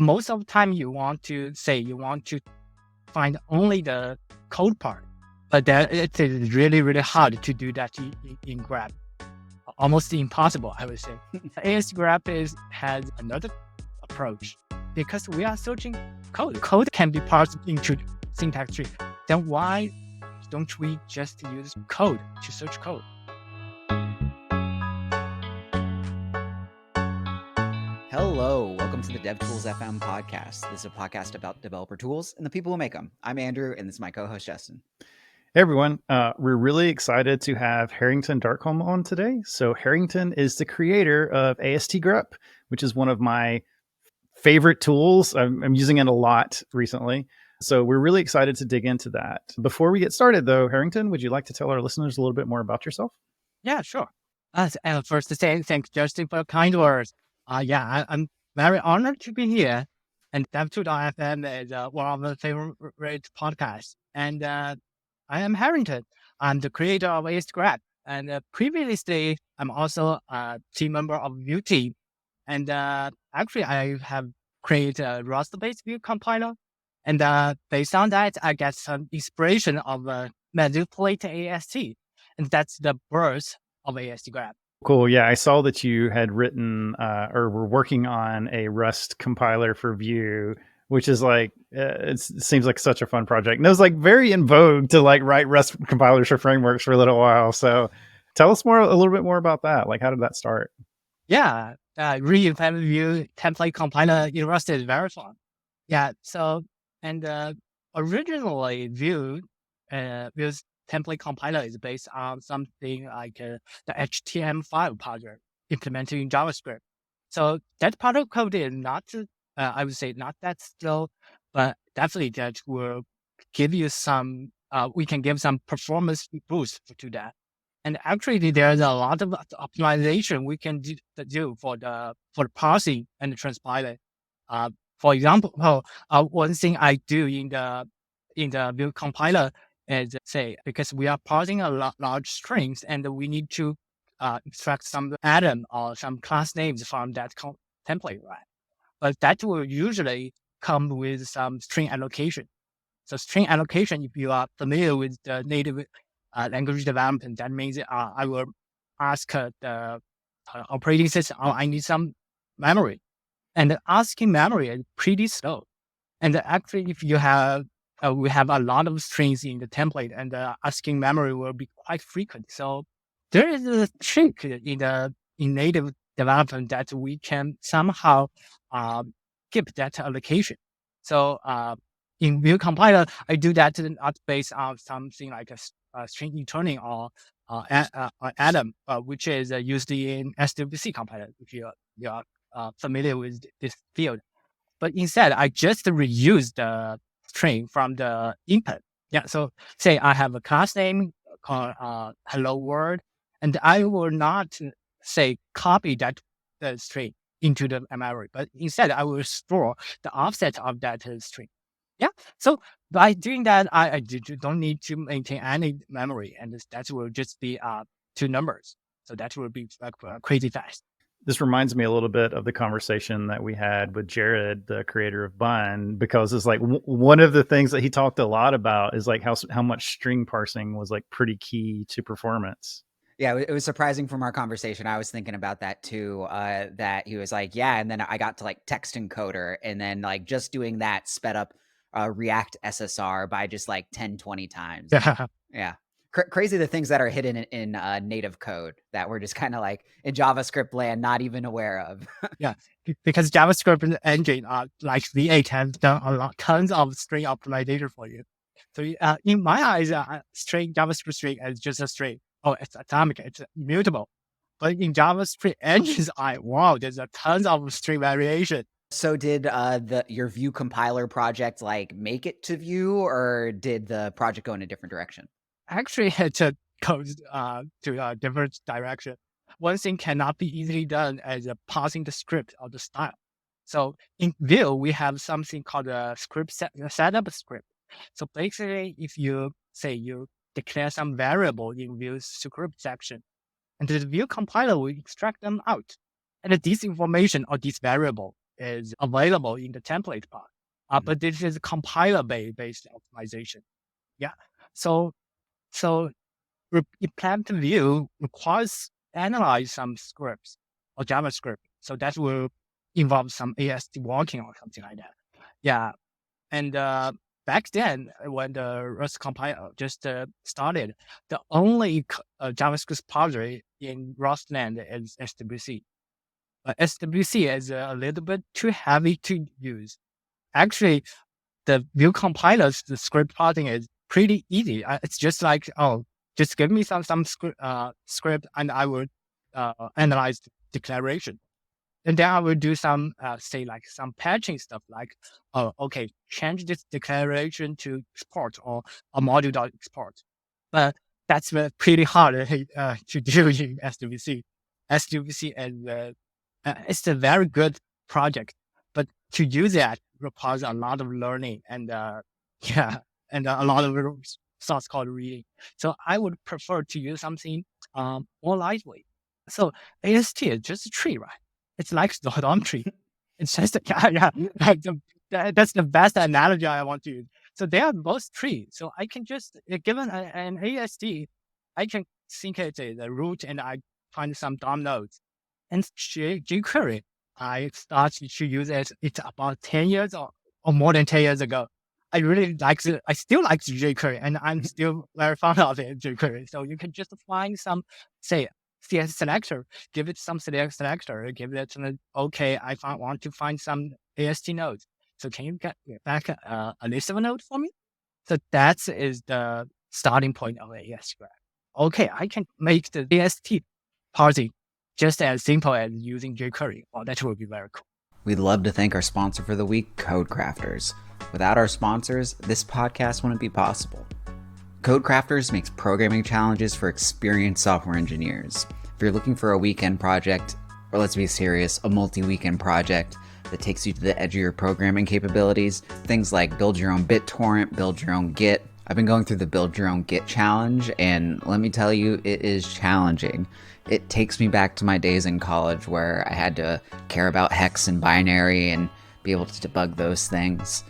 most of the time you want to find only the code part, but that it is really, really hard to do that in Grep. Almost impossible, I would say. AST Grep has another approach because we are searching code. Code can be parsed into syntax tree. Then why don't we just use code to search code? Hello, welcome to the DevTools-fm podcast. This is a podcast about developer tools and the people who make them. I'm Andrew, and this is my co-host, Justin. Hey everyone, we're really excited to have Herrington Darkholm on today. So Herrington is the creator of AST Grep, which is one of my favorite tools. I'm using it a lot recently. So we're really excited to dig into that. Before we get started though, Herrington, would you like to tell our listeners a little bit more about yourself? Yeah, sure. And first to say thanks, Justin, for kind words. I'm very honored to be here. And devtools-fm is one of my favorite podcasts. And I am Herrington. I'm the creator of AST Grep. And previously, I'm also a team member of Vue team. And actually, I have created a Rust-based Vue compiler. And based on that, I get some inspiration of manipulate AST. And that's the birth of AST Grep. Cool. Yeah, I saw that you had written or were working on a Rust compiler for Vue, which is like, it seems like such a fun project. And it was like very in vogue to like write Rust compilers for frameworks for a little while. So tell us a little bit more about that. Like, how did that start? Yeah, reinvent Vue template compiler in Rust is very fun. Yeah, so, and originally Vue's template compiler is based on something like the HTML5 project implemented in JavaScript. So that part of code is not, I would say, not that slow, but definitely that will give you some, we can give some performance boost to that. And actually, there's a lot of optimization we can do for the parsing and the transpiling. For example, one thing I do in the Vue compiler is say, because we are parsing a large strings and we need to extract some atom or some class names from that template, right? But that will usually come with some string allocation. So string allocation, if you are familiar with the native language development, that means I will ask the operating system, I need some memory. And asking memory is pretty slow. And actually, if you have, we have a lot of strings in the template, and asking memory will be quite frequent. So there is a trick in native development that we can somehow keep that allocation. So in Vue compiler, I do that not based on something like a string returning or atom, which is used in SWC compiler, if you are familiar with this field. But instead, I just reuse the string from the input. Yeah, so say I have a class name called hello world, and I will not say copy that the string into the memory, but instead I will store the offset of that string. Yeah, so by doing that, I don't need to maintain any memory, and that will just be 2 numbers. So that will be crazy fast. This reminds me a little bit of the conversation that we had with Jared, the creator of Bun, because it's like one of the things that he talked a lot about is like how much string parsing was like pretty key to performance. Yeah, it was surprising from our conversation. I was thinking about that too, that he was like, yeah, and then I got to like text encoder, and then like just doing that sped up React SSR by just like 10, 20 times. Yeah. Crazy the things that are hidden in native code that we're just kind of like in JavaScript land not even aware of. Yeah, because JavaScript engine like V8 has done tons of string optimization for you. So in my eyes, string JavaScript string is just a string. Oh, it's atomic, it's immutable. But in JavaScript engine's eye, wow, there's a tons of string variation. So did your Vue compiler project like make it to Vue, or did the project go in a different direction? Actually, it goes to a different direction. One thing cannot be easily done as parsing the script or the style. So in Vue, we have something called a script setup script. So basically, if you say you declare some variable in Vue's script section, and the Vue compiler will extract them out. And this information or this variable is available in the template part. But this is compiler-based optimization. Yeah. So implement view requires analyze some scripts or JavaScript. So that will involve some AST walking or something like that. Yeah. And back then, when the Rust compiler just started, the only JavaScript repository in Rust land is SWC. SWC is a little bit too heavy to use. Actually, the view compilers, the script parsing is pretty easy. It's just like, just give me some script and I will analyze the declaration. And then I will do some, say like some patching stuff like, okay, change this declaration to export or a module.export. But that's pretty hard to do in SWC. SWC is, it's a very good project, but to use that requires a lot of learning and, and a lot of source code reading. So I would prefer to use something more lightweight. So AST is just a tree, right? It's like the DOM tree. It's just that's the best analogy I want to use. So they are both trees. So I can just given an AST, I can think it's the root and I find some DOM nodes. And jQuery, I started to use it. It's about 10 years or more than 10 years ago. I really like it. I still like jQuery, and I'm still very fond of it, jQuery. So you can just find some, say, CS selector, give it some selector, give it okay. I want to find some AST nodes. So can you get back a list of a node for me? So that is the starting point of AST Grep. Okay, I can make the AST parsing just as simple as using jQuery. Well, that would be very cool. We'd love to thank our sponsor for the week, CodeCrafters. Without our sponsors, this podcast wouldn't be possible. CodeCrafters makes programming challenges for experienced software engineers. If you're looking for a weekend project, or let's be serious, a multi-weekend project that takes you to the edge of your programming capabilities, things like build your own BitTorrent, build your own Git. I've been going through the build your own Git challenge, and let me tell you, it is challenging. It takes me back to my days in college where I had to care about hex and binary and be able to debug those things.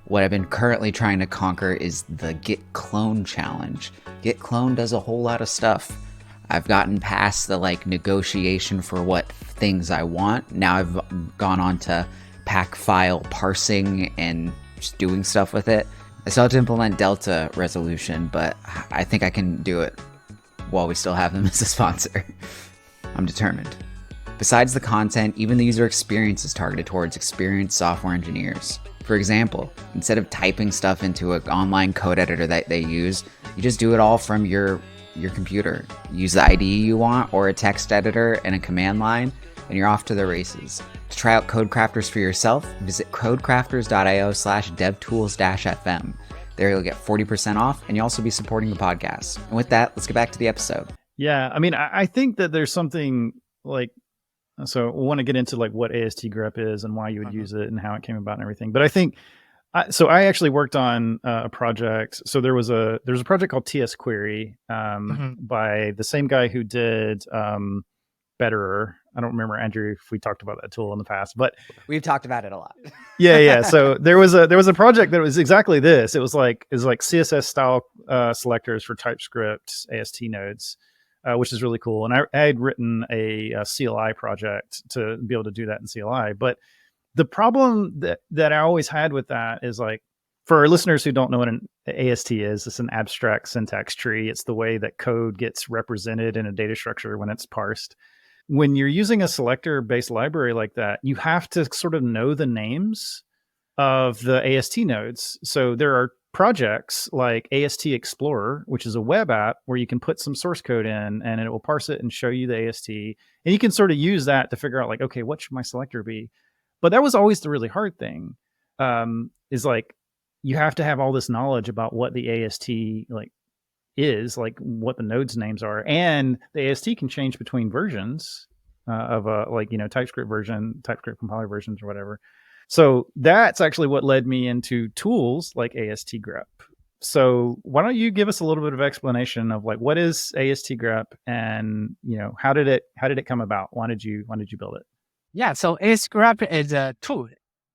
What I've been currently trying to conquer is the Git clone challenge. Git clone does a whole lot of stuff. I've gotten past the negotiation for what things I want. Now I've gone on to pack file parsing and just doing stuff with it. I still have to implement Delta resolution, but I think I can do it while we still have them as a sponsor. I'm determined. Besides the content, even the user experience is targeted towards experienced software engineers. For example, instead of typing stuff into an online code editor that they use, you just do it all from your computer. Use the IDE you want or a text editor and a command line, and you're off to the races. To try out CodeCrafters for yourself, visit codecrafters.io/devtools-fm. There you'll get 40% off, and you'll also be supporting the podcast. And with that, let's get back to the episode. Yeah, I mean, I think that there's something so we want to get into what AST Grep is and why you would use it and how it came about and everything. But I think, I actually worked on a project. So there's a project called TS Query by the same guy who did Betterer. I don't remember, Andrew, if we talked about that tool in the past, but we've talked about it a lot. Yeah. So there was a project that was exactly this. It was like CSS style selectors for TypeScript AST nodes, which is really cool. And I had written a CLI project to be able to do that in CLI. But the problem that I always had with that is for our listeners who don't know what an AST is, it's an abstract syntax tree. It's the way that code gets represented in a data structure when it's parsed. When you're using a selector-based library like that, you have to sort of know the names of the AST nodes. So there are projects like AST Explorer, which is a web app where you can put some source code in and it will parse it and show you the AST. And you can sort of use that to figure out okay, what should my selector be? But that was always the really hard thing, is you have to have all this knowledge about what the AST is, what the nodes names are, and the AST can change between versions of a TypeScript version, TypeScript compiler versions or whatever. So that's actually what led me into tools like AST Grep. So why don't you give us a little bit of explanation of what is AST Grep and how did it come about? Why did you build it? Yeah, so AST Grep is a tool.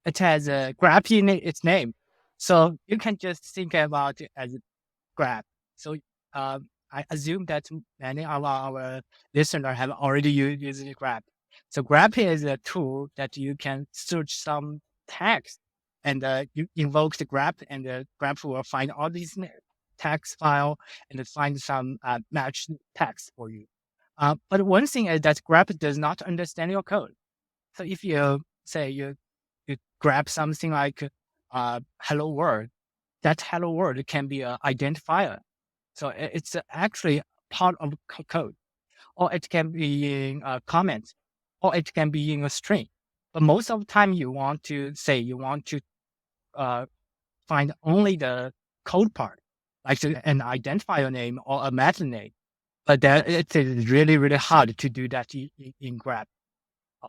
It has a grep in its name. So you can just think about it as grep. So I assume that many of our listeners have already used grep. So grep is a tool that you can search some text and you invoke the grep, and the grep will find all these text file and find some matched text for you. But one thing is that grep does not understand your code. So if you say you grab something like hello world, that hello world can be an identifier. So it's actually part of code, or it can be in a comment, or it can be in a string. But most of the time, you want to uh, find only the code part, like an identifier name or a method name. But that it is really, really hard to do that in grep.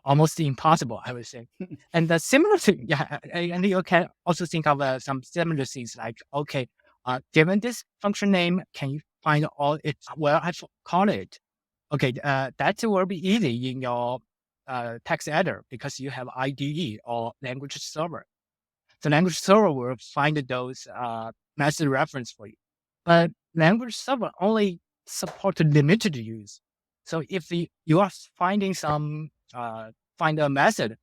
Almost impossible, I would say. And the similar thing, yeah, and you can also think of some similar things like, okay, given this function name, can you find all it? Well, I call it. Okay, that will be easy in your text editor because you have IDE or language server. The language server will find those method reference for you. But language server only support limited use. So if you are finding some find a method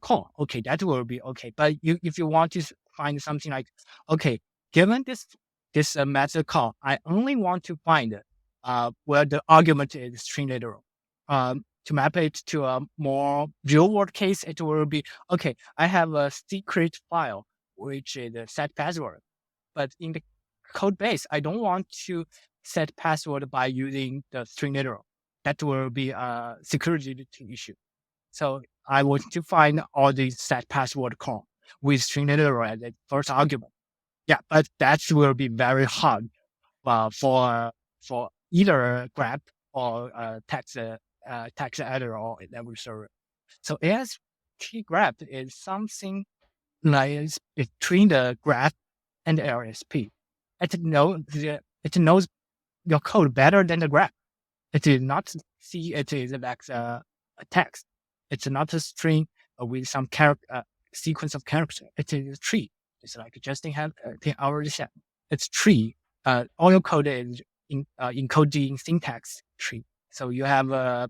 call, okay, that will be okay. But if you want to find something like, okay, given this method call, I only want to find where the argument is string literal. To map it to a more real world case, it will be, okay, I have a secret file, which is a set password. But in the code base, I don't want to set password by using the string literal. That will be a security issue. So I want to find all these set password call with string literal as the first argument. Yeah, but that will be very hard for either grep or text editor or language server. So AST grep is something like between the grep and the LSP. It knows your code better than the grep. It is not see it is like a text. It's not a string with some sequence of characters. It is a tree. It's like Justin had already said. It's tree. All your code is encoded in syntax tree. So you have a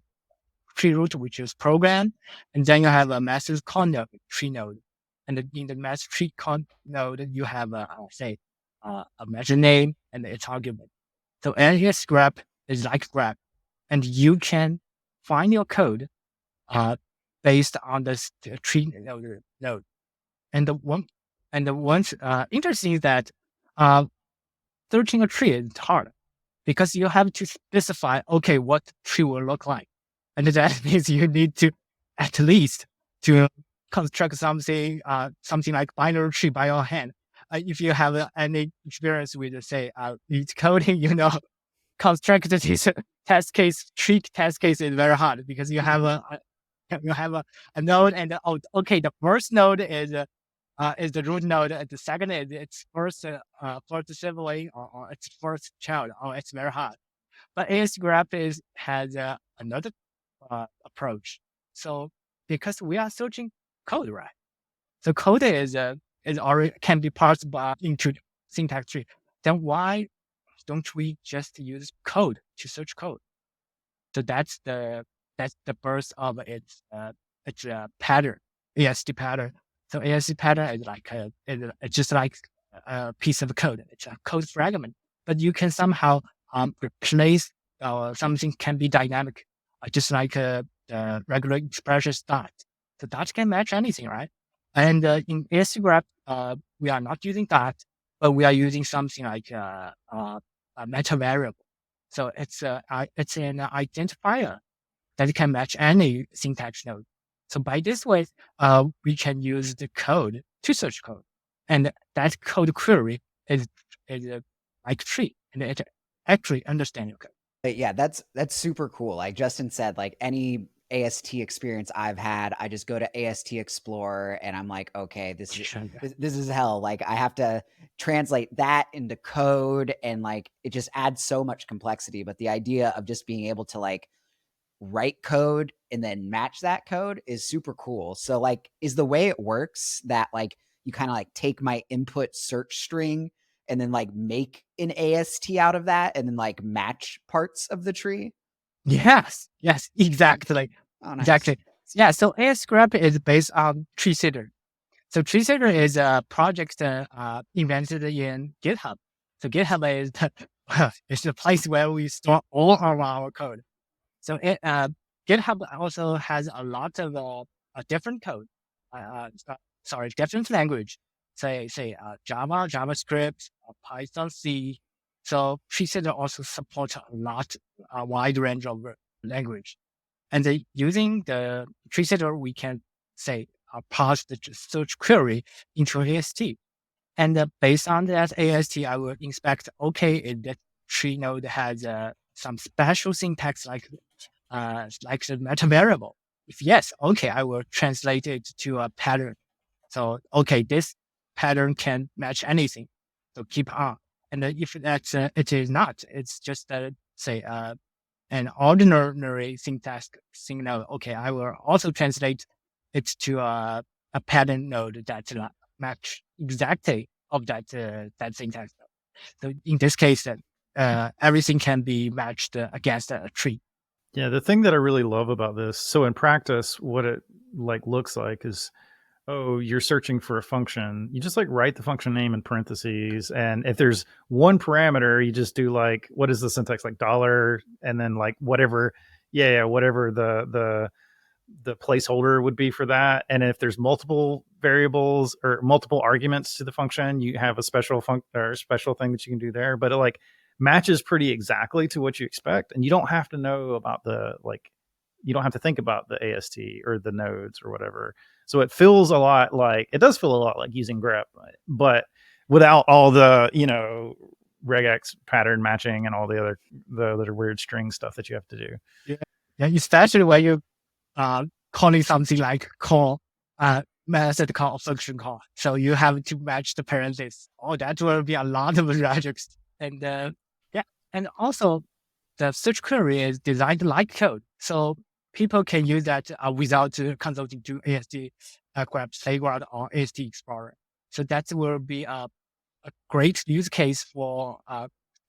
tree root, which is program, and then you have a message call node, tree node. And in the message tree call node, you have a method name and its argument. So AST grep is like grep, and you can find your code based on this tree node. And the one interesting is that searching a tree is hard because you have to specify, okay, what tree will look like. And that means you need to at least to construct something like binary tree by your hand. If you have any experience with, say, lead coding, construct this tree test case is very hard because you have a node, and okay, the first node is the root node, and the second is its first sibling or its first child. Oh, it's very hard. But AST grep has another approach. So because we are searching code, right? So code is already can be parsed into syntax tree. Then why don't we just use code to search code? So that's the birth of its pattern, AST pattern. So AST pattern is like it's just like a piece of code. It's a code fragment, but you can somehow replace something can be dynamic, just like the regular expression dot. So dot can match anything, right? And in AST grep, we are not using dot, but we are using something like a meta variable. So it's an identifier that can match any syntax node. So by this way, we can use the code to search code, and that code query is like tree, and it actually understands your code. But yeah, that's super cool. Like Justin said, like any AST experience I've had, I just go to AST Explorer and I'm like, okay, this is hell. Like I have to translate that into code, and like it just adds so much complexity. But the idea of just being able to like write code and then match that code is super cool. So like, is the way it works that like you kind of like take my input search string and then like make an AST out of that and then like match parts of the tree? Yes, exactly. Oh, nice. Exactly. Yeah, so AST Grep is based on Tree Sitter. So Tree Sitter is a project invented in GitHub. So GitHub is it's the place where we store all of our code. So GitHub also has a lot of different code. Different language. Say Java, JavaScript, Python, C. So Tree Sitter also supports a wide range of language. And using the Tree Sitter, we can say pass the search query into AST. And based on that AST, I will inspect, okay, if that tree node has some special syntax like the meta variable. If yes, okay, I will translate it to a pattern. So, okay, this pattern can match anything. So keep on. And if that's it is not, it's just say an ordinary syntax signal. Okay, I will also translate it to a pattern node that match exactly of that syntax. So in this case, everything can be matched against a tree. Yeah, the thing that I really love about this, so in practice, what it like looks like is, oh, you're searching for a function. You just like write the function name in parentheses, and if there's one parameter, you just do like, what is the syntax, like dollar, and then like whatever, whatever the placeholder would be for that. And if there's multiple variables or multiple arguments to the function, you have a special special thing that you can do there. But it like matches pretty exactly to what you expect, and you don't have to know about you don't have to think about the AST or the nodes or whatever. So it feels a lot like, it does feel a lot like using grep, but without all the, regex pattern matching and all the other weird string stuff that you have to do. Yeah, especially when you calling something like call, method call, function call. So you have to match the parentheses. Oh, that will be a lot of regex. And and also the search query is designed like code. So people can use that without consulting to AST Grep Playground or AST Explorer. So that will be a great use case for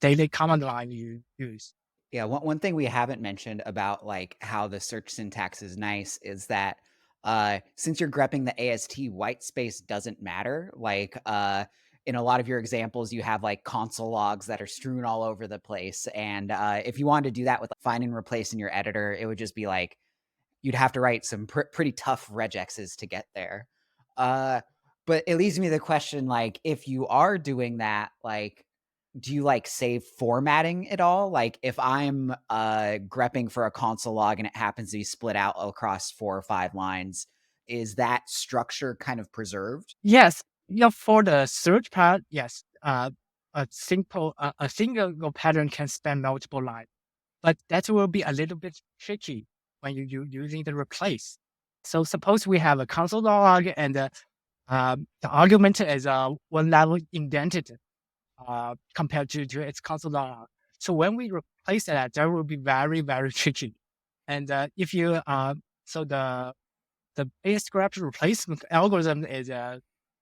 daily command line use. Yeah, one thing we haven't mentioned about like how the search syntax is nice is that since you're grepping the AST, white space doesn't matter. Like in a lot of your examples, you have like console logs that are strewn all over the place. And if you wanted to do that with like, find and replace in your editor, it would just be like, you'd have to write some pretty tough regexes to get there. But it leads me to the question, like, if you are doing that, like, do you like save formatting at all? Like if I'm grepping for a console log and it happens to be split out across 4 or 5 lines, is that structure kind of preserved? Yes, for the search part, yes. A single pattern can span multiple lines, but that will be a little bit tricky when you're using the replace. So suppose we have a console log and the argument is one level indented compared to its console log. So when we replace that will be very, very tricky. And if you so the AST Grep replacement algorithm is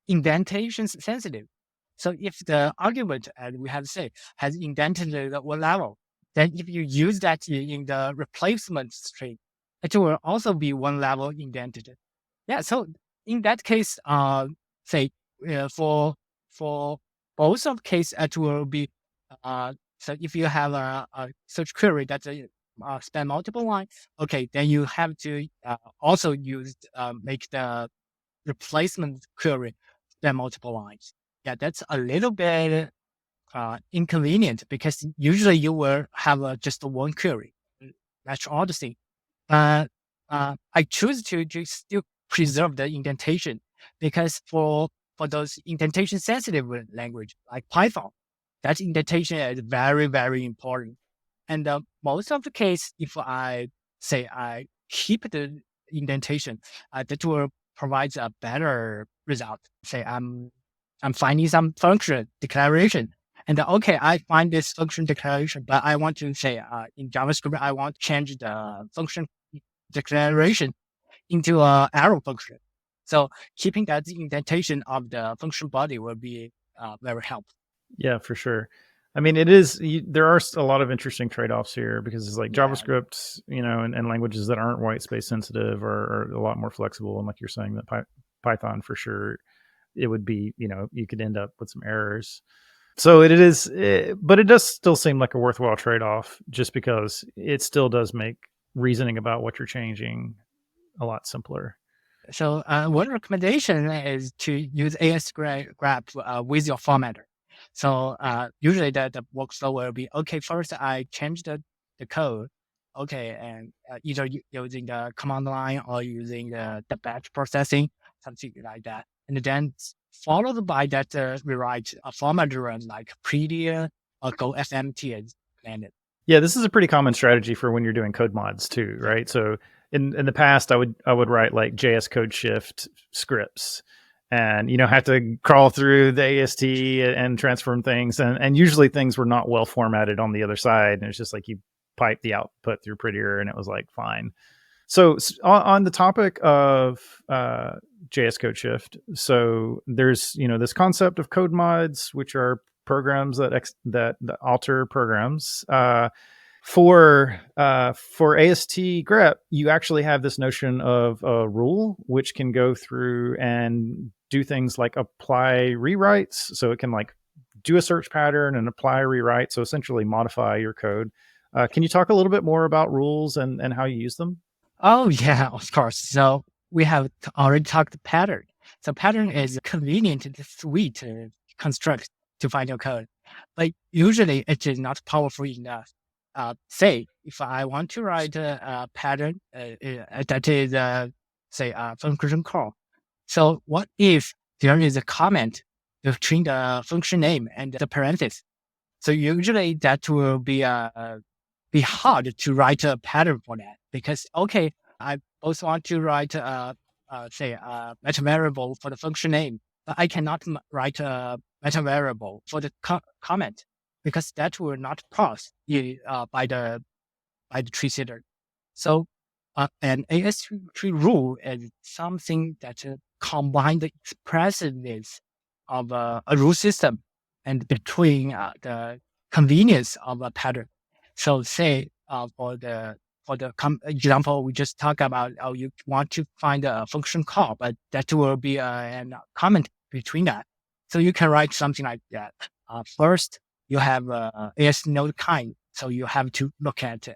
indentation sensitive. So if the argument, as we have said, has indented at one level, then if you use that in the replacement string, it will also be one level indented. Yeah. So in that case, say for both of case, it will be so if you have a search query that span multiple lines, okay, then you have to also use make the replacement query span multiple lines. Yeah, that's a little bit inconvenient because usually you will have just one query. That's all the thing. I choose to just still preserve the indentation because for those indentation sensitive language like Python, that indentation is very, very important. And most of the case, if I say I keep the indentation, that will provide a better result. Say I'm finding some function declaration, And okay, I find this function declaration, but I want to say in JavaScript, I want to change the function declaration into a arrow function. So keeping that indentation of the function body will be very helpful. Yeah, for sure. I mean, it is. There are a lot of interesting trade-offs here because it's like JavaScript, and languages that aren't white space sensitive are a lot more flexible. And like you're saying, that Python for sure, it would be, you could end up with some errors. So it is, but it does still seem like a worthwhile trade-off, just because it still does make reasoning about what you're changing a lot simpler. So one recommendation is to use AST Grep with your formatter. So usually the workflow will be, okay, first I change the code, okay, and either using the command line or using the batch processing, something like that. And then followed by that rewrite a formatter run like prettier or go FMT as landed. Yeah, this is a pretty common strategy for when you're doing code mods too, right? So in the past, I would write like JS code shift scripts, and have to crawl through the AST and transform things, and usually things were not well formatted on the other side, and it's just like you pipe the output through prettier, and it was like fine. So on the topic of JS code shift, so there's this concept of code mods, which are programs that alter programs. For AST grep, you actually have this notion of a rule which can go through and do things like apply rewrites. So it can like do a search pattern and apply a rewrite. So essentially modify your code. Can you talk a little bit more about rules and how you use them? Oh yeah, of course. So we have already talked pattern. So pattern is convenient and sweet to construct to find your code, but usually it is not powerful enough. Say if I want to write a pattern that is say a function call. So what if there is a comment between the function name and the parenthesis? So usually that will be hard to write a pattern for that, because okay, I both want to write say a meta variable for the function name, but I cannot write a meta variable for the comment, because that will not pass by the tree setter. So an AST tree rule is something that combines the expressiveness of a rule system and between the convenience of a pattern. So say for the example we just talked about, you want to find a function call, but that will be a comment between that. So you can write something like that. First, you have AST node kind, so you have to look at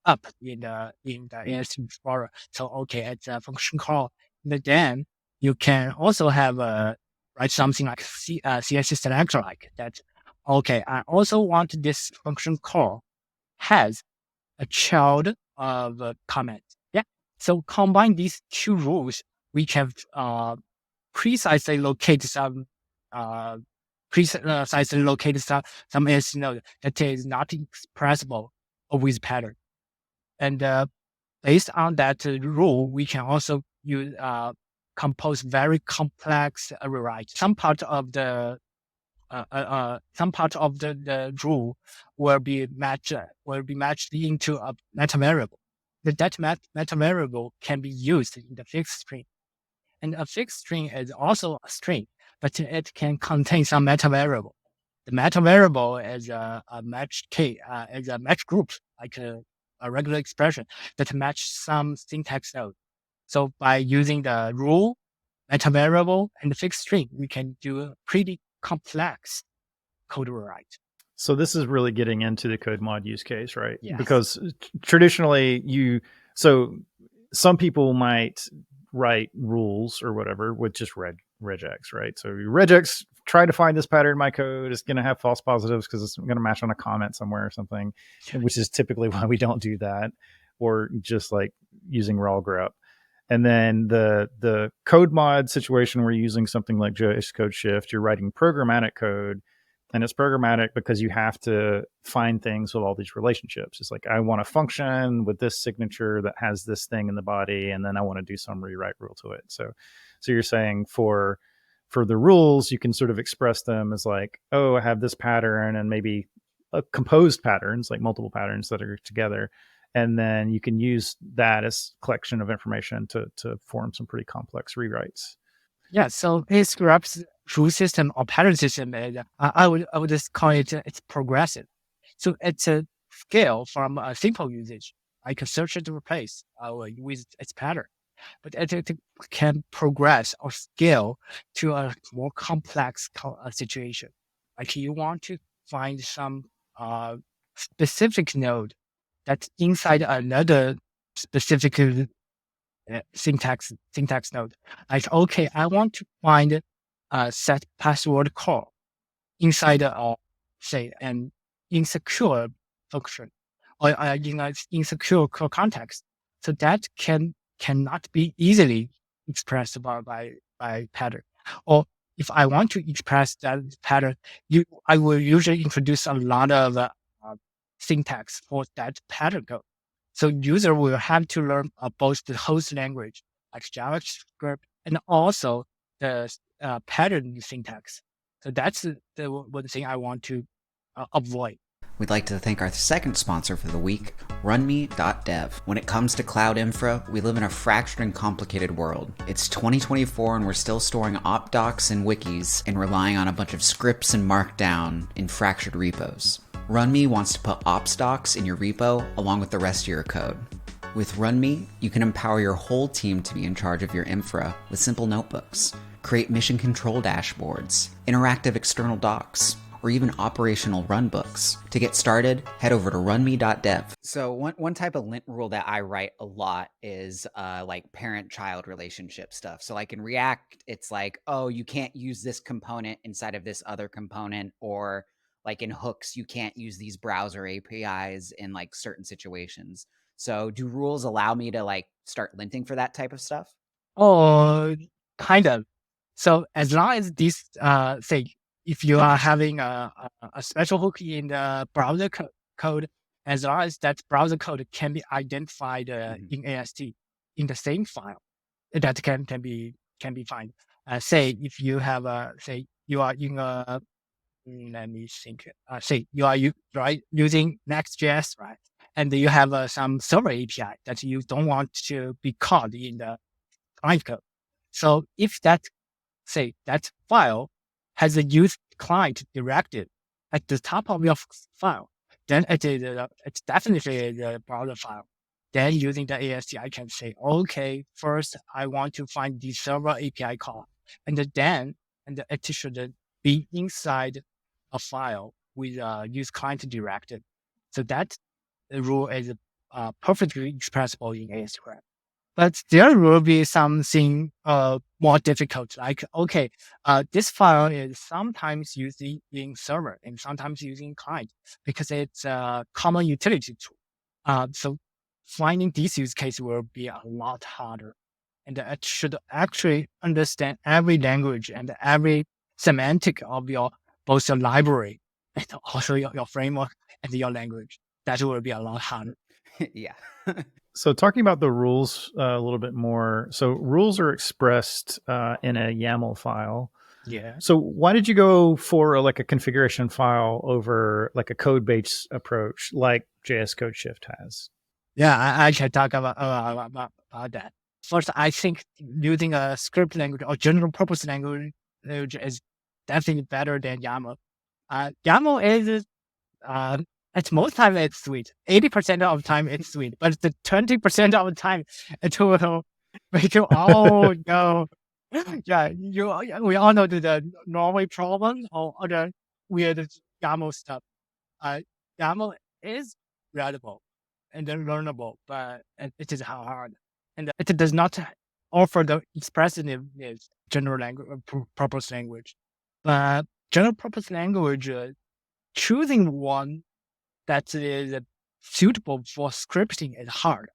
up in the AST Explorer. So okay, it's a function call. And then you can also have write something like CSS selector like that. Okay, I also want this function call has a child of a comment. Yeah. So combine these two rules, we can precisely locate some some AST node that is not expressible with pattern. And based on that rule, we can also use compose very complex rewrite. Some part of the rule will be matched into a meta variable. That meta variable can be used in the fixed string, and a fixed string is also a string, but it can contain some meta variable. The meta variable is a match key, is a match group, like a regular expression that match some syntax node. So by using the rule, meta variable, and the fixed string, we can do a pretty complex code rewrite. So this is really getting into the code mod use case, right? Yes. Because traditionally some people might write rules or whatever with just regex, right? So regex, try to find this pattern in my code. It's going to have false positives because it's going to match on a comment somewhere or something, which is typically why we don't do that, or just like using raw grep. And then the code mod situation where you're using something like JS code shift, you're writing programmatic code, and it's programmatic because you have to find things with all these relationships. It's like, I want a function with this signature that has this thing in the body, and then I want to do some rewrite rule to it. So you're saying for for the rules, you can sort of express them as like, oh, I have this pattern and maybe composed patterns, like multiple patterns that are together. And then you can use that as collection of information to form some pretty complex rewrites. Yeah, so AST Grep's rule system or pattern system is, I would just call it, it's progressive. So it's a scale from a simple usage, like a search and replace with its pattern. But it can progress or scale to a more complex situation. Like you want to find some specific node that's inside another specific syntax node. Like, okay, I want to find a set password call inside say an insecure function or in an insecure context. So that cannot be easily expressed by pattern. Or if I want to express that pattern, I will usually introduce a lot of syntax for that pattern code. So user will have to learn both the host language, like JavaScript, and also the pattern syntax. So that's the one thing I want to avoid. We'd like to thank our second sponsor for the week, runme.dev. When it comes to cloud infra, we live in a fractured and complicated world. It's 2024 and we're still storing op docs and wikis and relying on a bunch of scripts and markdown in fractured repos. Runme wants to put ops docs in your repo along with the rest of your code. With Runme, you can empower your whole team to be in charge of your infra with simple notebooks, create mission control dashboards, interactive external docs, or even operational runbooks. To get started, head over to runme.dev. So one type of lint rule that I write a lot is like parent-child relationship stuff. So like in React, it's like, oh, you can't use this component inside of this other component, or like in hooks, you can't use these browser APIs in like certain situations. So do rules allow me to like start linting for that type of stuff? Oh, kind of. So as long as this, say, if you are having a special hook in the browser code, as long as that browser code can be identified in AST in the same file, that can be fine. Say if you have say you are in a let me think. Say you are using Next.js, right? And you have some server API that you don't want to be called in the client code. So if that file has a use client directed at the top of your file, then it's definitely the browser file. Then using the AST, I can say, okay, first I want to find the server API call, and then it should be inside a file with use client directed. So that rule is perfectly expressible in AST Grep. But there will be something more difficult, like, okay, this file is sometimes used in server and sometimes using client because it's a common utility tool. So finding this use case will be a lot harder. And it should actually understand every language and every semantic of both your library and also your framework and your language. That will be a lot harder. Yeah. So talking about the rules a little bit more. So rules are expressed in a YAML file. Yeah. So why did you go for like a configuration file over like a code-based approach like JS Code Shift has? Yeah, I can talk about that. First, I think using a script language or general purpose language is definitely better than YAML. YAML is at most time it's sweet. 80% of the time it's sweet, but the 20% of the time it will make you no. Yeah, we all know the Norway problem or other weird YAML stuff. YAML is readable and then learnable, but it is hard, and it does not offer the expressiveness general language purpose language. But general purpose language, choosing one that is suitable for scripting is hard.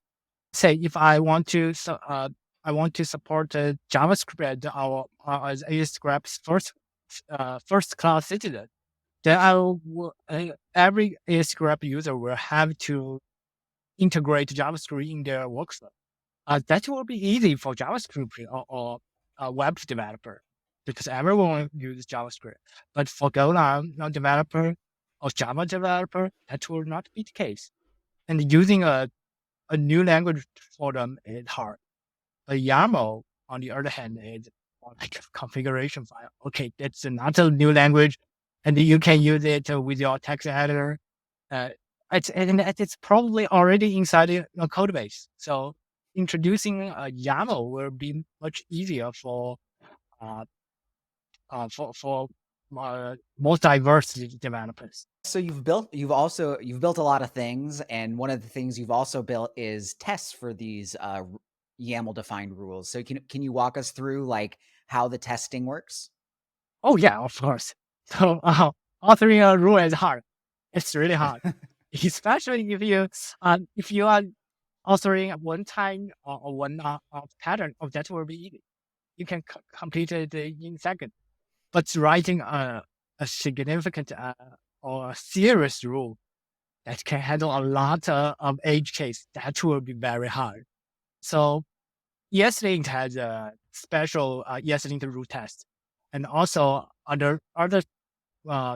Say if I want to support JavaScript or as AST Grep's first class citizen, then every AST Grep user will have to integrate JavaScript in their workflow. That will be easy for JavaScript or a web developer. because everyone uses JavaScript. But for Golang developer or Java developer, that will not be the case. And using a new language for them is hard. A YAML, on the other hand, is like a configuration file. Okay, that's not a new language, and you can use it with your text editor. It's probably already inside your code base. So introducing a YAML will be much easier for uh, most diverse developers. So you've built a lot of things, and one of the things you've also built is tests for these YAML defined rules. So can you walk us through like how the testing works? Oh yeah, of course. So authoring a rule is hard. It's really hard, especially if you are authoring one time or one pattern. Oh, that will be easy. You can complete it in seconds. But writing a significant or a serious rule that can handle a lot of edge case, that will be very hard. So ESLint has a special ESLint rule test, and also other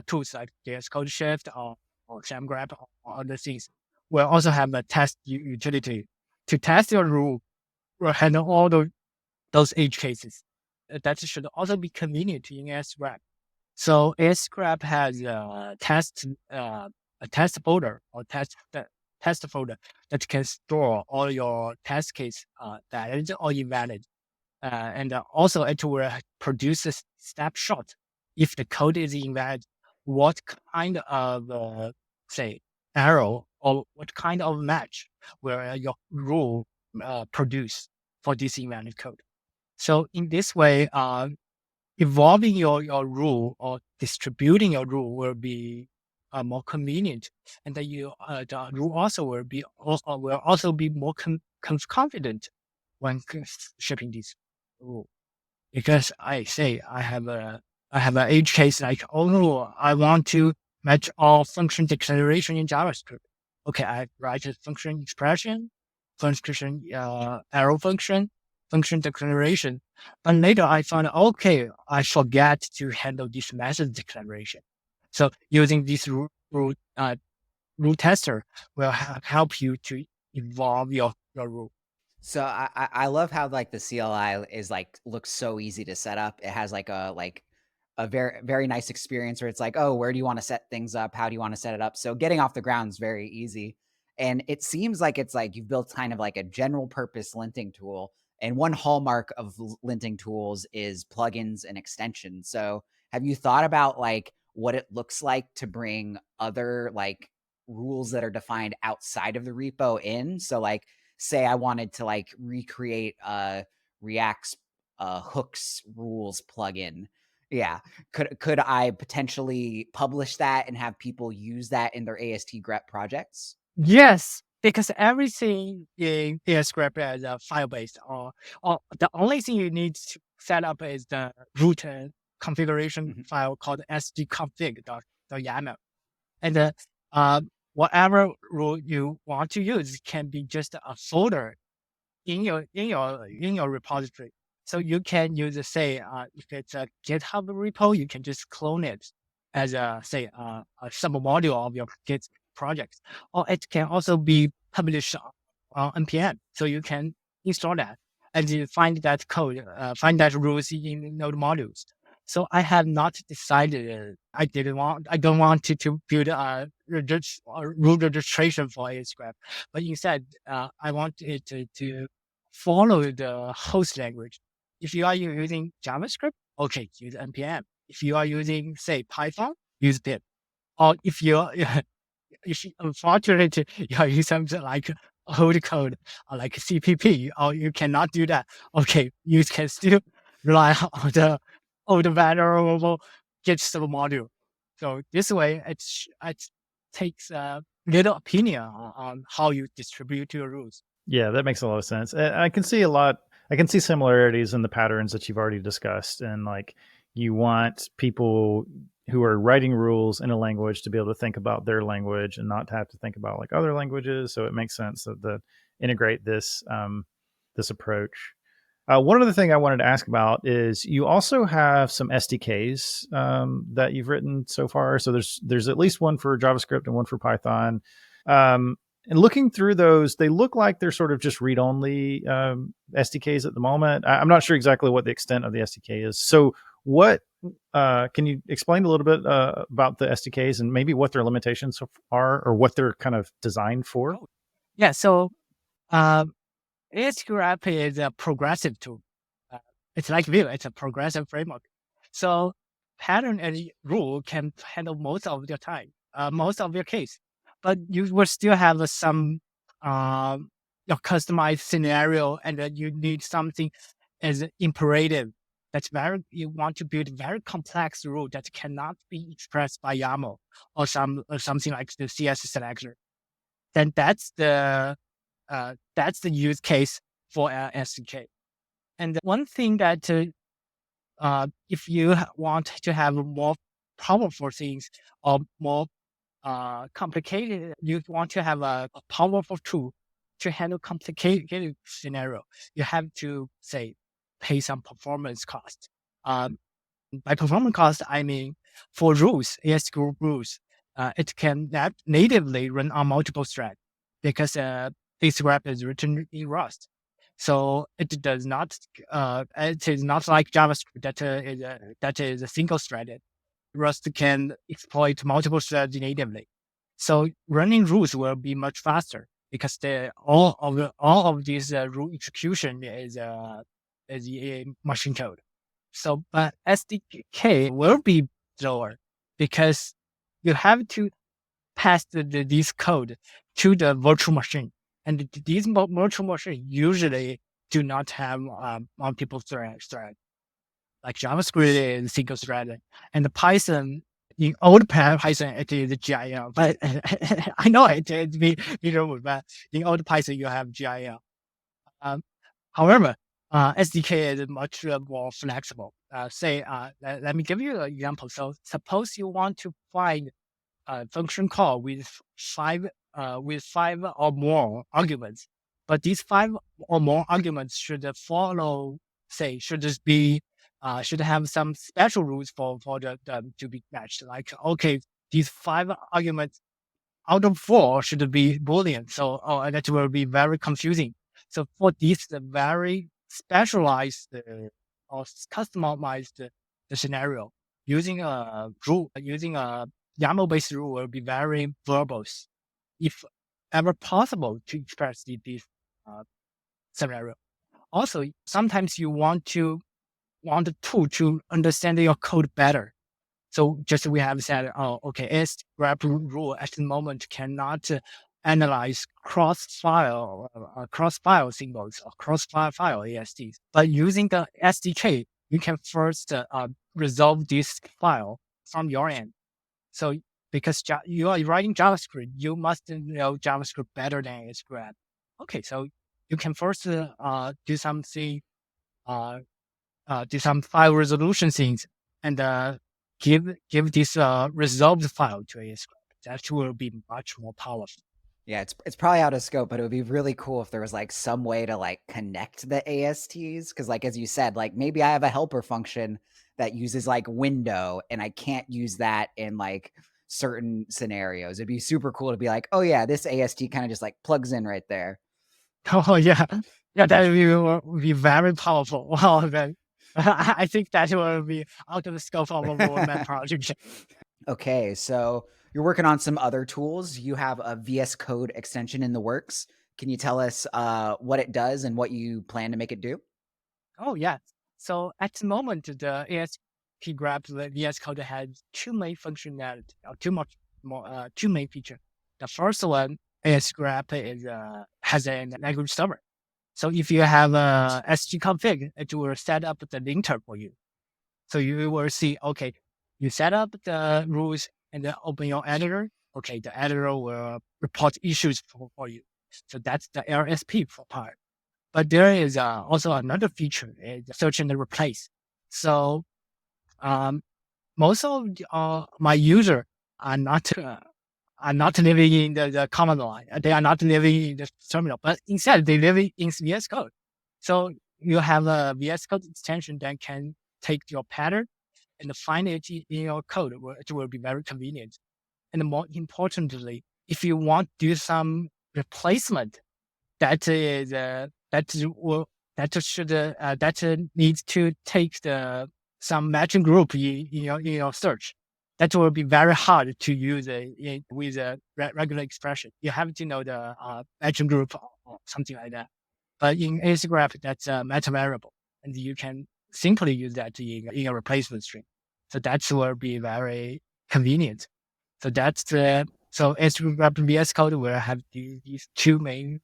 tools like VS Code Shift or SamGrep or other things will also have a test utility to test your rule will handle all those edge cases. That should also be convenient in AST Grep. So AST Grep has a test folder or test folder that can store all your test case valid or invalid. And also it will produce a snapshot if the code is invalid, what kind of say error or what kind of match will your rule produce for this invalid code. So in this way, evolving your rule or distributing your rule will be more convenient, and then the rule also will also be more confident when shipping this rule. Because I say I have a edge case like, oh, I want to match all function declaration in JavaScript. Okay, I write a function expression, function arrow function declaration. But later I found, okay, I forget to handle this method declaration. So using this rule tester will help you to evolve your rule. So I love how like the CLI is like looks so easy to set up. It has like a very very nice experience where it's like, oh, where do you want to set things up? How do you want to set it up? So getting off the ground is very easy. And it seems like it's like you've built kind of like a general purpose linting tool. And one hallmark of linting tools is plugins and extensions. So have you thought about like what it looks like to bring other like rules that are defined outside of the repo in? So like say I wanted to like recreate React's hooks rules plugin. Yeah. Could I potentially publish that and have people use that in their AST Grep projects? Yes, because everything in AST Grep is file-based, or the only thing you need to set up is the root configuration file called sdconfig.yaml. And whatever rule you want to use can be just a folder in your repository. So you can use say if it's a GitHub repo, you can just clone it as a say a submodule of your Git project, or it can also be published on npm. So you can install that and you find that code, find that rules in node modules. So I have not decided. I don't want to build a rule registration for AST Grep, but instead I want it to follow the host language. If you are using JavaScript, okay, use npm. If you are using say Python, use pip. Or if you unfortunately you are using something like old code or like CPP, or you cannot do that, okay, you can still rely on the old variable Git submodule. So this way, it takes a little opinion on how you distribute your rules. Yeah, that makes a lot of sense. I can see similarities in the patterns that you've already discussed. And like, you want people who are writing rules in a language to be able to think about their language and not to have to think about like other languages. So it makes sense that integrate this approach. One other thing I wanted to ask about is you also have some SDKs that you've written so far. So there's at least one for JavaScript and one for Python. And looking through those, they look like they're sort of just read-only SDKs at the moment. I'm not sure exactly what the extent of the SDK is. So what can you explain a little bit about the SDKs and maybe what their limitations are or what they're kind of designed for? Yeah, so AST Grep is a progressive tool. It's like Vue, it's a progressive framework. So pattern and rule can handle most of your time, most of your case, but you will still have some your customized scenario, and you need something as imperative. You want to build very complex rule that cannot be expressed by YAML or something like the CS selector. Then that's the use case for SDK. And one thing that if you want to have more powerful things or more complicated, you want to have a powerful tool to handle complicated scenario, you have to say pay some performance cost. By performance cost, I mean for rules, AST group rules, it can natively run on multiple threads because this grep is written in Rust. So it does not. It is not like JavaScript that is a single threaded. Rust can exploit multiple threads natively. So running rules will be much faster because all of these rule execution is machine code. So, but SDK will be slower because you have to pass this code to the virtual machine. And these virtual machines usually do not have multiple threads. Like JavaScript is single threaded, and the Python, in old Python, it is GIL. But I know it's but in old Python, you have GIL. However, SDK is much more flexible. Let me give you an example. So suppose you want to find a function call with five or more arguments, but these 5 or more arguments should follow, should have some special rules for them to be matched. Like, okay, these 5 arguments out of 4 should be Boolean. So that will be very confusing. So for this very specialized or customized the scenario, using a YAML-based rule will be very verbose, if ever possible, to express this scenario. Also, sometimes you want a tool to understand your code better. So just we have said, okay, AST Grep rule at the moment cannot analyze cross-file symbols or cross-file ASTs. But using the SDK, you can first resolve this file from your end. So because you are writing JavaScript, you must know JavaScript better than AST Grep. Okay, so you can first do some file resolution things and give this resolved file to AST Grep. That will be much more powerful. Yeah, it's probably out of scope, but it would be really cool if there was like some way to like connect the ASTs. Cause like, as you said, like maybe I have a helper function that uses like window and I can't use that in like certain scenarios. It'd be super cool to be like, oh yeah, this AST kind of just like plugs in right there. Oh yeah. Yeah, that will be very powerful. Wow, then I think that will be out of the scope of a roadmap project. Okay, so you're working on some other tools. You have a VS Code extension in the works. Can you tell us what it does and what you plan to make it do? Oh yeah. So at the moment, the AST Grep, the VS Code has 2 main functionality, or two main features. The first one, AST Grep has a language server. So if you have a sgconfig, it will set up the linter for you. So you will see, okay, you set up the rules and then open your editor. Okay, the editor will report issues for you. So that's the LSP part. But there is also another feature, is search and replace. So most of my users are not living in the command line. They are not living in the terminal, but instead they live in VS Code. So you have a VS Code extension that can take your pattern and find it in your code, it will be very convenient. And more importantly, if you want to do some replacement, that needs to take some matching group in your search. That will be very hard to use with a regular expression. You have to know the matching group or something like that. But in AST Grep, that's a meta variable, and you can simply use that in a replacement string. So that will be very convenient. So that's so AST Grep and VS Code will have these two main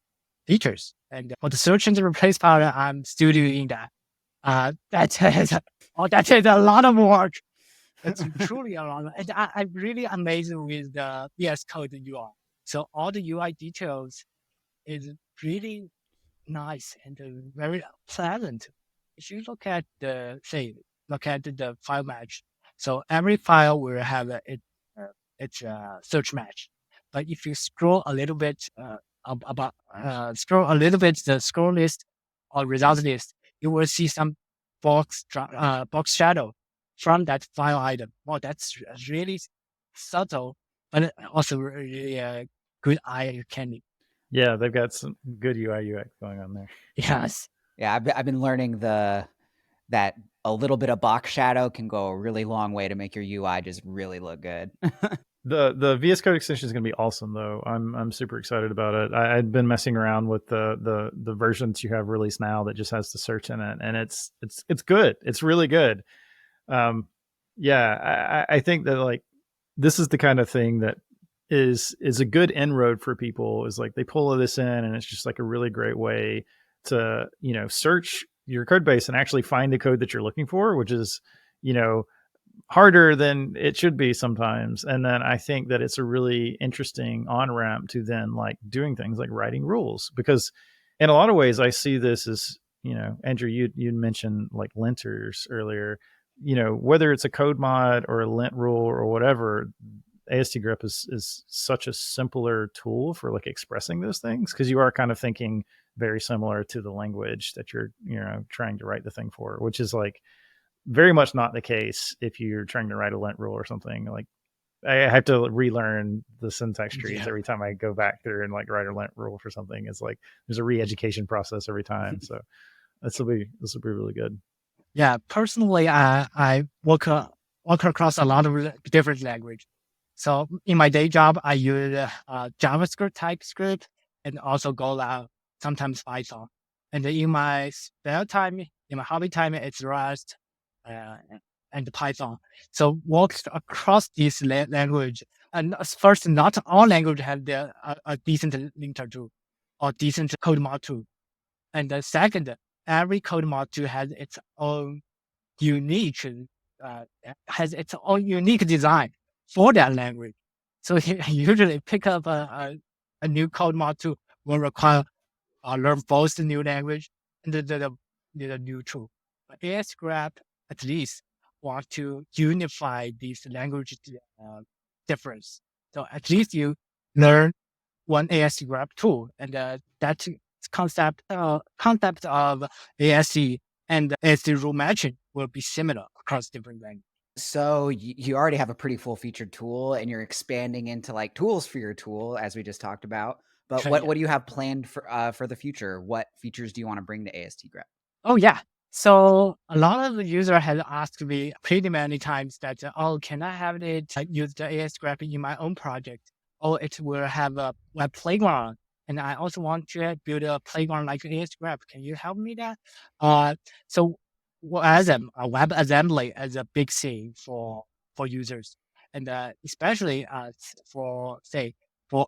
features. And for the search and the replace part, I'm still doing that. That is a lot of work. It's truly a lot. And I'm really amazed with the VS Code UI. So all the UI details is really nice and very pleasant. If you look at the file match, so every file will have its search match. But if you scroll a little bit the scroll list or results list, you will see some box shadow from that file item. Well, that's really subtle, but also really good eye candy. Yeah, they've got some good UI UX going on there. Yes. Yeah, I've been learning that a little bit of box shadow can go a really long way to make your UI just really look good. The VS Code extension is going to be awesome, though. I'm super excited about it. I'd been messing around with the versions you have released now that just has the search in it, and it's good. It's really good. Yeah, I think that like this is the kind of thing that is a good inroad for people. Is like they pull this in, and it's just like a really great way to search your code base and actually find the code that you're looking for, which is harder than it should be sometimes. And then I think that it's a really interesting on-ramp to then like doing things like writing rules, because in a lot of ways I see this as, Andrew, you mentioned like linters earlier, whether it's a code mod or a lint rule or whatever, AST Grep is such a simpler tool for like expressing those things, because you are kind of thinking very similar to the language that you're trying to write the thing for, which is like very much not the case if you're trying to write a lint rule or something. Like I have to relearn the syntax trees every time I go back through and like write a lint rule for something. It's like there's a re-education process every time. So this will be really good. Yeah, personally, I work across a lot of different language. So in my day job, I use JavaScript, TypeScript, and also Golang, sometimes Python. And in my spare time, in my hobby time, it's Rust and Python. So worked across these language. And first, not all language have a decent linter tool or decent code module. And second, every code module has its own unique design for that language. So usually pick up a new code module will require learn both the new language and the new tool. But AST Grep at least want to unify these language difference. So at least you learn one AST Grep tool, and that concept of AST and AST rule matching will be similar across different languages. So you already have a pretty full featured tool, and you're expanding into like tools for your tool, as we just talked about. But what do you have planned for the future? What features do you want to bring to AST Grep? Oh yeah. So a lot of the users have asked me pretty many times that, can I have it use the AST Grep in my own project? Or it will have a web playground. And I also want to build a playground like AST Grep. Can you help me that? So WebAssembly is a big thing for users. And especially for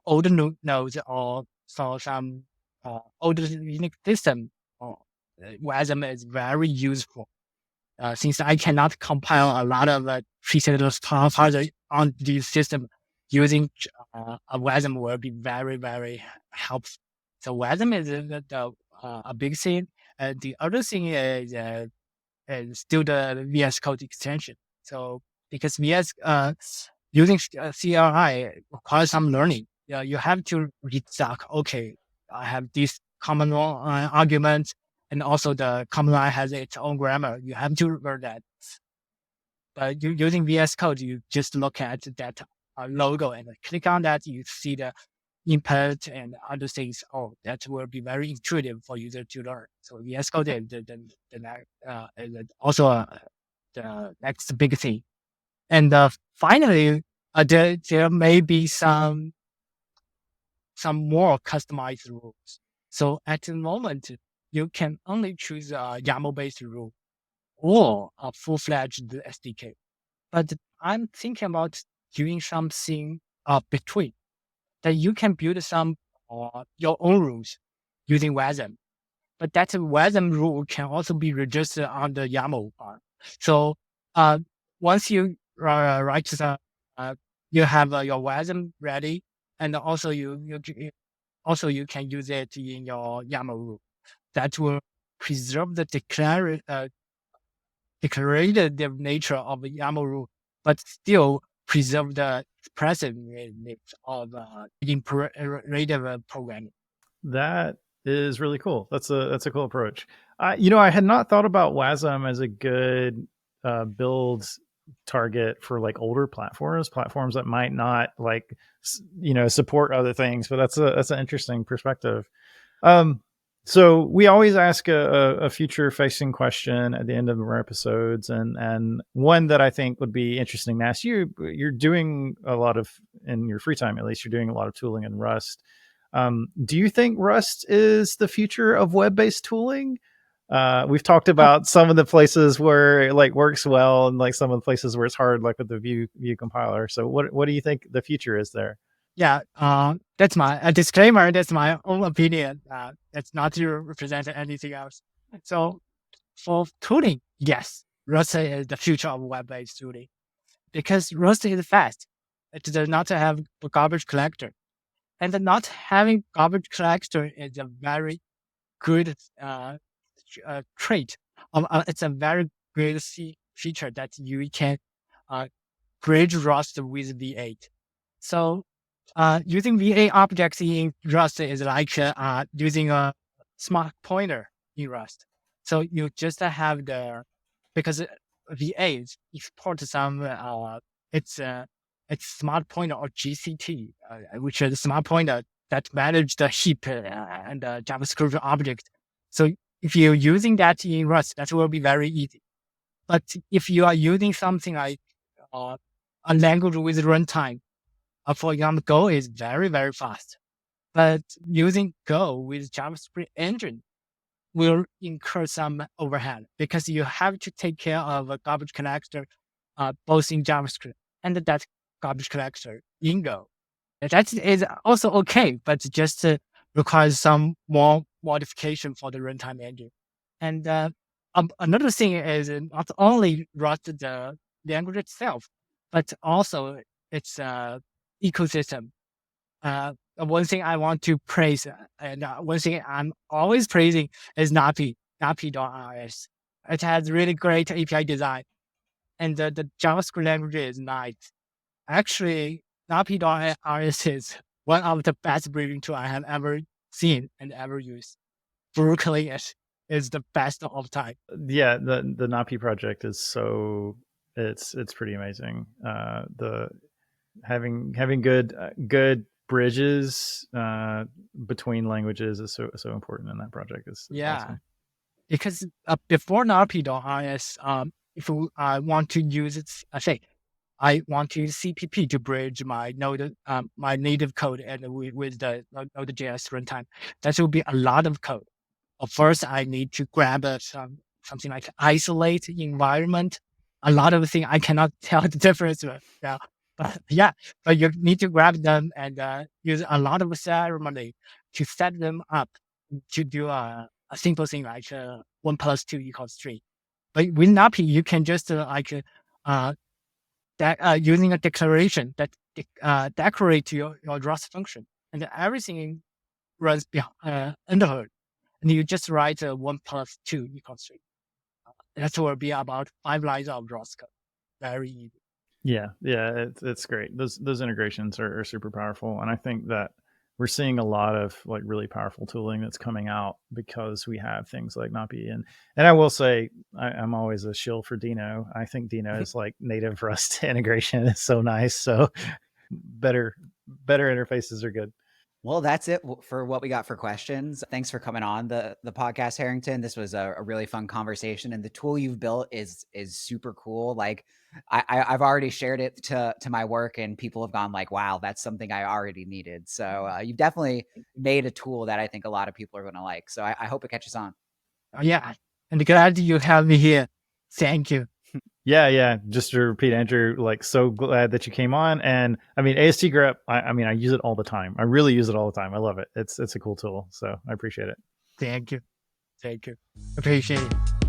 older nodes or for some older Linux system, WebAssembly is very useful. Since I cannot compile a lot of preset files on this system, using a WebAssembly will be very, very helpful. So WebAssembly is a big thing. The other thing is still the VS Code extension. So because using CLI requires some learning. You have to read doc. Okay, I have these common arguments, And also the command line has its own grammar. You have to remember that. But using VS Code, you just look at that logo and click on that. You see the input and other things. Oh, that will be very intuitive for user to learn. So VS Code is also the next big thing. And finally, there may be some more customized rules. So at the moment, you can only choose a YAML-based rule or a full-fledged SDK. But I'm thinking about doing something between, that you can build some your own rules using WASM. But that WASM rule can also be registered on the YAML part. So once you write the, you have your WASM ready, and also you can use it in your YAML rule. That will preserve the declarative nature of the YAML rule, but still preserve the expressiveness of imperative programming. That is really cool. That's a cool approach. I had not thought about WASM as a good build target for like older platforms that might not like support other things. But that's an interesting perspective. So we always ask a future facing question at the end of our episodes, and one that I think would be interesting to ask you. You're doing a lot of, in your free time at least, you're doing a lot of tooling in Rust. Do you think Rust is the future of web-based tooling? We've talked about some of the places where it like works well, and like some of the places where it's hard, like with the Vue compiler. So what do you think the future is there? Yeah, that's my disclaimer. That's my own opinion. That's not to represent anything else. So for tooling, yes, Rust is the future of web-based tooling because Rust is fast. It does not have a garbage collector, and not having garbage collector is a very good trait. It's a very good feature that you can bridge Rust with V8. So using V8 objects in Rust is like using a smart pointer in Rust. So you just have because V8 exports some it's smart pointer or GCT, which is smart pointer that manage the heap and JavaScript object. So if you're using that in Rust, that will be very easy. But if you are using something like a language with runtime, for example, Go is very, very fast. But using Go with JavaScript engine will incur some overhead because you have to take care of a garbage collector both in JavaScript and that garbage collector in Go. That is also okay, but just requires some more modification for the runtime engine. And another thing is not only Rust the language itself, but also its ecosystem. One thing I want to praise, and one thing I'm always praising, is Napi.rs. It has really great API design, and the JavaScript language is nice. Actually, Napi.rs is one of the best bridging tools I have ever seen and ever used. Brooklyn is the best of time. Yeah, the Napi project is it's pretty amazing. The having good bridges between languages is so important in that project. Is awesome. Because before Napi.rs, if I want to use it, I want to use CPP to bridge my Node, my native code, and with the Node.js runtime. That will be a lot of code. First, I need to grab something like isolate environment. A lot of things I cannot tell the difference now. But you need to grab them and use a lot of ceremony to set them up to do a simple thing like 1 + 2 = 3. But with Napi, you can just using a declaration that decorate your Rust function, and everything runs under it. And you just write 1 + 2 = 3. That will be about 5 lines of Rust code. Very easy. Yeah, it's great. Those integrations are super powerful, and I think that we're seeing a lot of like really powerful tooling that's coming out because we have things like Napi. And I will say, I'm always a shill for Dino. I think Dino is like native Rust integration. It's so nice. So better interfaces are good. Well, that's it for what we got for questions. Thanks for coming on the podcast, Harrington. This was a really fun conversation, and the tool you've built is super cool. Like I've already shared it to my work, and people have gone like, "Wow, that's something I already needed." So you've definitely made a tool that I think a lot of people are going to like. So I hope it catches on. Yeah, and glad you have me here. Thank you. Yeah. Just to repeat, Andrew, like so glad that you came on. And I mean, AST Grep, I mean, I use it all the time. I really use it all the time. I love it. It's a cool tool. So I appreciate it. Thank you. Appreciate it.